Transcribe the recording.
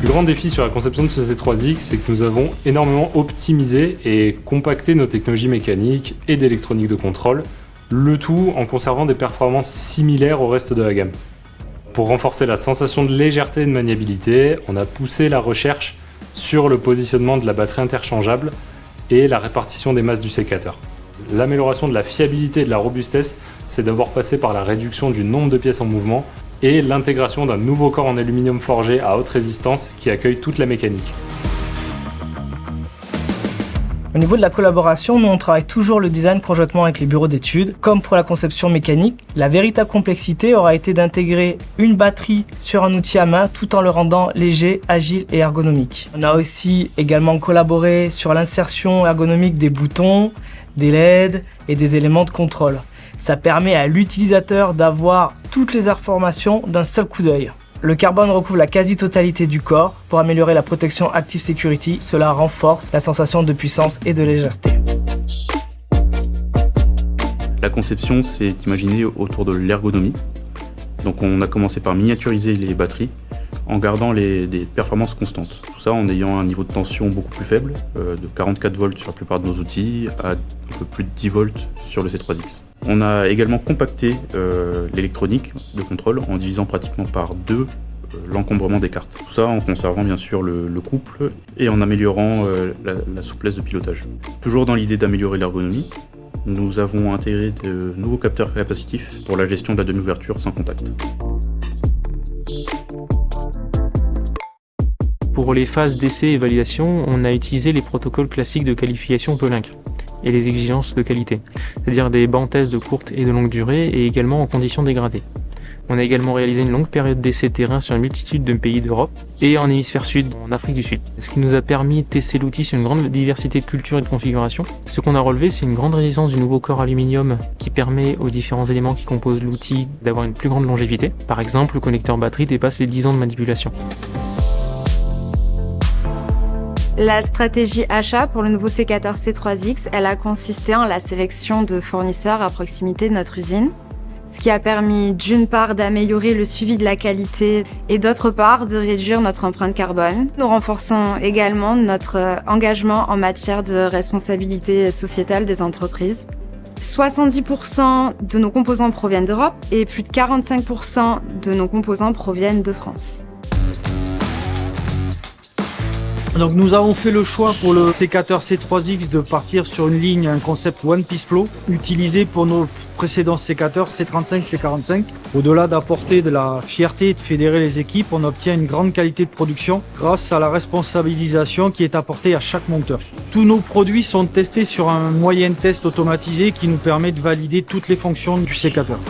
Le plus grand défi sur la conception de ce C3X, c'est que nous avons énormément optimisé et compacté nos technologies mécaniques et d'électronique de contrôle, le tout en conservant des performances similaires au reste de la gamme. Pour renforcer la sensation de légèreté et de maniabilité, on a poussé la recherche sur le positionnement de la batterie interchangeable et la répartition des masses du sécateur. L'amélioration de la fiabilité et de la robustesse, c'est d'abord passé par la réduction du nombre de pièces en mouvement et l'intégration d'un nouveau corps en aluminium forgé à haute résistance qui accueille toute la mécanique. Au niveau de la collaboration, nous on travaille toujours le design conjointement avec les bureaux d'études. Comme pour la conception mécanique, la véritable complexité aura été d'intégrer une batterie sur un outil à main tout en le rendant léger, agile et ergonomique. On a aussi également collaboré sur l'insertion ergonomique des boutons, des LED et des éléments de contrôle. Ça permet à l'utilisateur d'avoir toutes les informations d'un seul coup d'œil. Le carbone recouvre la quasi-totalité du corps. Pour améliorer la protection Active Security, cela renforce la sensation de puissance et de légèreté. La conception, c'est imaginé autour de l'ergonomie. Donc on a commencé par miniaturiser les batteries en gardant des performances constantes. Tout ça en ayant un niveau de tension beaucoup plus faible, de 44 volts sur la plupart de nos outils, à un peu plus de 10 volts sur le C3X. On a également compacté l'électronique de contrôle en divisant pratiquement par 2 l'encombrement des cartes. Tout ça en conservant bien sûr le couple et en améliorant la souplesse de pilotage. Toujours dans l'idée d'améliorer l'ergonomie, nous avons intégré de nouveaux capteurs capacitifs pour la gestion de la demi-ouverture sans contact. Pour les phases d'essai et validation, on a utilisé les protocoles classiques de qualification Pellinck et les exigences de qualité, c'est-à-dire des bancs tests de courte et de longue durée et également en conditions dégradées. On a également réalisé une longue période d'essai terrain sur une multitude de pays d'Europe et en hémisphère sud, en Afrique du Sud. Ce qui nous a permis de tester l'outil sur une grande diversité de cultures et de configurations. Ce qu'on a relevé, c'est une grande résistance du nouveau corps aluminium qui permet aux différents éléments qui composent l'outil d'avoir une plus grande longévité. Par exemple, le connecteur batterie dépasse les 10 ans de manipulation. La stratégie achat pour le nouveau sécateur C3X, elle a consisté en la sélection de fournisseurs à proximité de notre usine, ce qui a permis d'une part d'améliorer le suivi de la qualité et d'autre part de réduire notre empreinte carbone. Nous renforçons également notre engagement en matière de responsabilité sociétale des entreprises. 70% de nos composants proviennent d'Europe et plus de 45% de nos composants proviennent de France. Donc nous avons fait le choix pour le sécateur C3X de partir sur une ligne, un concept One Piece Flow, utilisé pour nos précédents sécateurs C35, C45. Au-delà d'apporter de la fierté et de fédérer les équipes, on obtient une grande qualité de production grâce à la responsabilisation qui est apportée à chaque monteur. Tous nos produits sont testés sur un moyen test automatisé qui nous permet de valider toutes les fonctions du sécateur.